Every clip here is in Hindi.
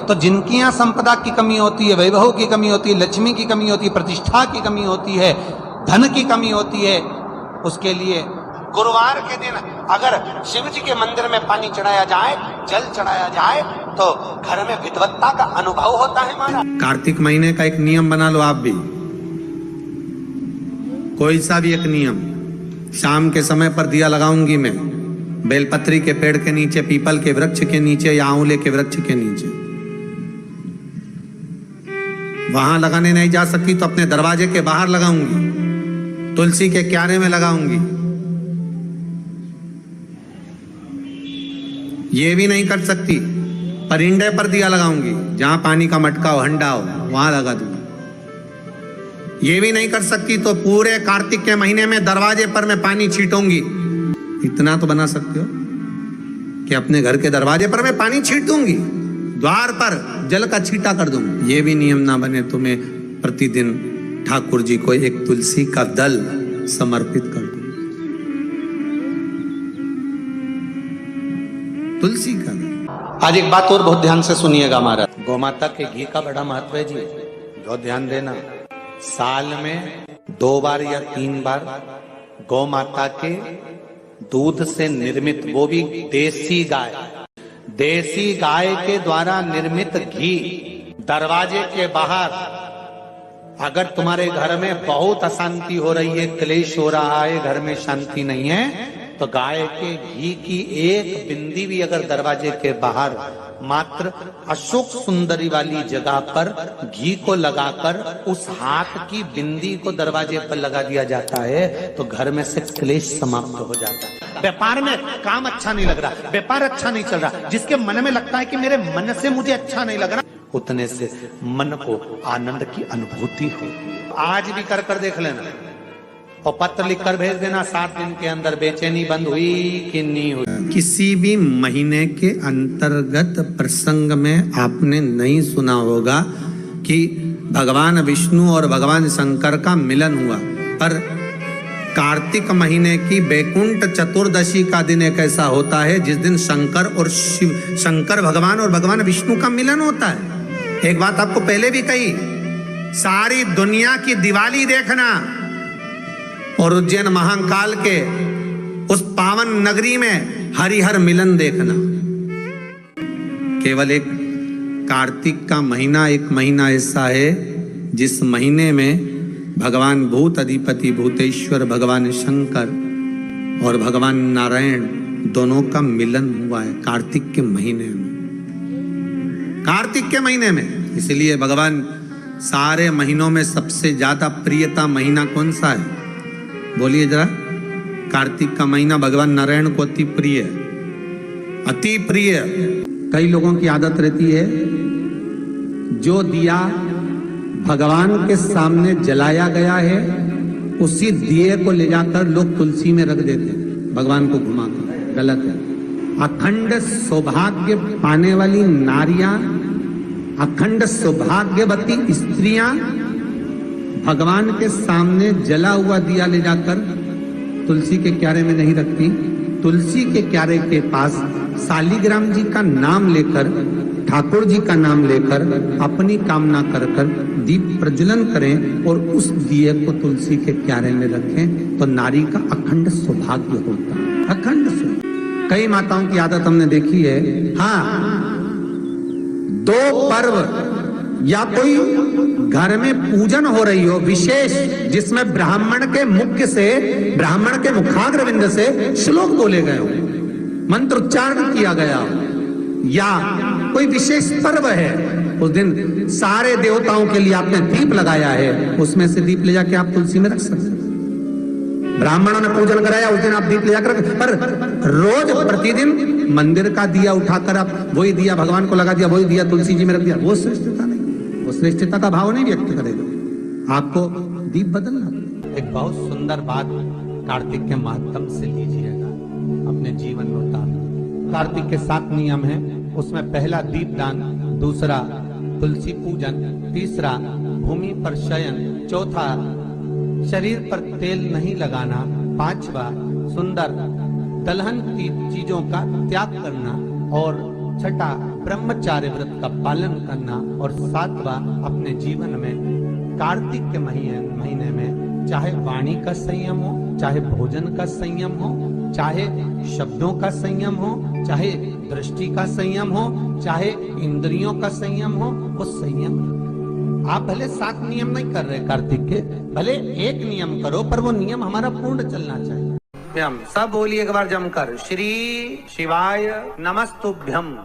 तो जिनकी यहाँ संपदा की कमी होती है, वैभव की कमी होती है, लक्ष्मी की कमी होती है, प्रतिष्ठा की कमी होती है, धन की कमी होती है, उसके लिए गुरुवार के दिन अगर शिव जी के मंदिर में पानी चढ़ाया जाए, जल चढ़ाया जाए, तो घर में विद्वत्ता का अनुभव होता है महाराज। कार्तिक महीने का एक नियम बना लो आप भी, कोई सा भी एक नियम। शाम के समय पर दिया लगाऊंगी मैं बेलपत्री के पेड़ के नीचे, पीपल के वृक्ष के नीचे या आंवले के वृक्ष के नीचे। वहां लगाने नहीं जा सकती तो अपने दरवाजे के बाहर लगाऊंगी, तुलसी के क्यारे में लगाऊंगी। ये भी नहीं कर सकती, परिंदे पर दिया लगाऊंगी, जहां पानी का मटका हो, हंडा हो, वहां लगा दूंगी। ये भी नहीं कर सकती तो पूरे कार्तिक के महीने में दरवाजे पर मैं पानी छीटूंगी। इतना तो बना सकते हो कि अपने घर के दरवाजे पर मैं पानी छीट दूंगी, द्वार पर जल का छींटा कर दूंगी। ये भी नियम ना बने तो मैं प्रतिदिन ठाकुर जी को एक तुलसी का दल समर्पित कर दूं। तुलसी का दल। आज एक बात और बहुत ध्यान से सुनिएगा महाराज, गौमाता के घी का बड़ा महत्व है जी, बहुत ध्यान देना। साल में 2 बार या 3 बार गौ माता के दूध से निर्मित, वो भी देसी गाय के द्वारा निर्मित घी दरवाजे के बाहर, अगर तुम्हारे घर में बहुत अशांति हो रही है, क्लेश हो रहा है, घर में शांति नहीं है, तो गाय के घी की एक बिंदी भी अगर दरवाजे के बाहर मात्र अशोक सुंदरी वाली जगह पर घी को लगाकर उस हाथ की बिंदी को दरवाजे पर लगा दिया जाता है, तो घर में से क्लेश समाप्त हो जाता है। व्यापार में काम अच्छा नहीं लग रहा, व्यापार अच्छा नहीं चल रहा, जिसके मन में लगता है कि मेरे मन से मुझे अच्छा नहीं लग रहा, उतने से मन को आनंद की अनुभूति हो। आज भी कर देख लेना और पत्र लिखकर भेज देना, 7 दिन के अंदर बेचैनी बंद हुई कि नहीं हुई। किसी भी महीने के अंतर्गत प्रसंग में आपने नहीं सुना होगा कि भगवान विष्णु और भगवान शंकर का मिलन हुआ, पर कार्तिक महीने की बैकुंठ चतुर्दशी का दिन एक ऐसा होता है जिस दिन शंकर और शिव, शंकर भगवान और भगवान विष्णु का मिलन होता है। एक बात आपको पहले भी कही, सारी दुनिया की दिवाली देखना और उज्जैन महाकाल के उस पावन नगरी में हरिहर मिलन देखना। केवल एक कार्तिक का महीना, एक महीना ऐसा है जिस महीने में भगवान भूत अधिपति भूतेश्वर भगवान शंकर और भगवान नारायण दोनों का मिलन हुआ है, कार्तिक के महीने में। कार्तिक के महीने में, इसलिए भगवान सारे महीनों में सबसे ज्यादा प्रियता महीना कौन सा है? बोलिए जरा। कार्तिक का महीना भगवान नारायण को अति प्रिय है, अति प्रिय। कई लोगों की आदत रहती है, जो दिया भगवान के सामने जलाया गया है उसी दिए को ले जाकर लोग तुलसी में रख देते हैं, भगवान को घुमाकर। गलत है। अखंड सौभाग्य पाने वाली नारियां, अखंड सौभाग्यवती स्त्रियां भगवान के सामने जला हुआ दिया ले जाकर तुलसी के क्यारे में नहीं रखती। तुलसी के क्यारे के पास शालिग्राम जी का नाम लेकर, ठाकुर जी का नाम लेकर अपनी कामना कर कर दीप प्रज्वलन करें और उस दिए को तुलसी के क्यारे में रखें, तो नारी का अखंड सौभाग्य होता है, अखंड सौभाग्य। कई माताओं की आदत हमने देखी है, हाँ, 2 पर्व या कोई घर में पूजन हो रही हो विशेष, जिसमें ब्राह्मण के मुख से, ब्राह्मण के मुखाग्रविंद से श्लोक बोले गए हो, मंत्र उच्चारण किया गया हो, या कोई विशेष पर्व है, उस दिन सारे देवताओं के लिए आपने दीप लगाया है, उसमें से दीप ले जाके आप तुलसी में रख सकते। ब्राह्मणों ने पूजन कराया, उस दिन आप दीप ले जाकर, पर रोज प्रतिदिन मंदिर का दिया उठाकर आप वही दिया भगवान को लगा दिया, वही दिया तुलसी जी में रख दिया, वो श्रेष्ठता नहीं, वो श्रेष्ठता का भाव नहीं व्यक्त करेगा। आपको दीप बदलना। एक बहुत सुंदर बात कार्तिक के माध्यम से लीजिएगा, अपने जीवन में उतारना। कार्तिक के 7 नियम हैं, उसमें पहला दीपदान, दूसरा तुलसी पूजन, तीसरा भूमि पर शयन, चौथा शरीर पर तेल नहीं लगाना, 5वां सुंदर दलहन की चीजों का त्याग करना, और 6ठा ब्रह्मचार्य व्रत का पालन करना, और सातवां अपने जीवन में कार्तिक के महीने में चाहे वाणी का संयम हो, चाहे भोजन का संयम हो, चाहे शब्दों का संयम हो, चाहे दृष्टि का संयम हो, चाहे इंद्रियों का संयम हो, वो संयम। आप भले 7 नियम नहीं कर रहे कार्तिक के, भले एक नियम करो, पर वो नियम हमारा पूर्ण चलना चाहिए। हम सब बोलिए एक बार जमकर, श्री शिवाय नमस्तुभ्यम।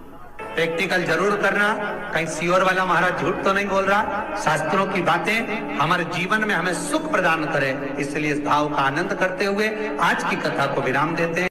प्रैक्टिकल जरूर करना, कहीं सियोर वाला महाराज झूठ तो नहीं बोल रहा। शास्त्रों की बातें हमारे जीवन में हमें सुख प्रदान करे, इसलिए इस भाव का आनंद करते हुए आज की कथा को विराम देते हैं।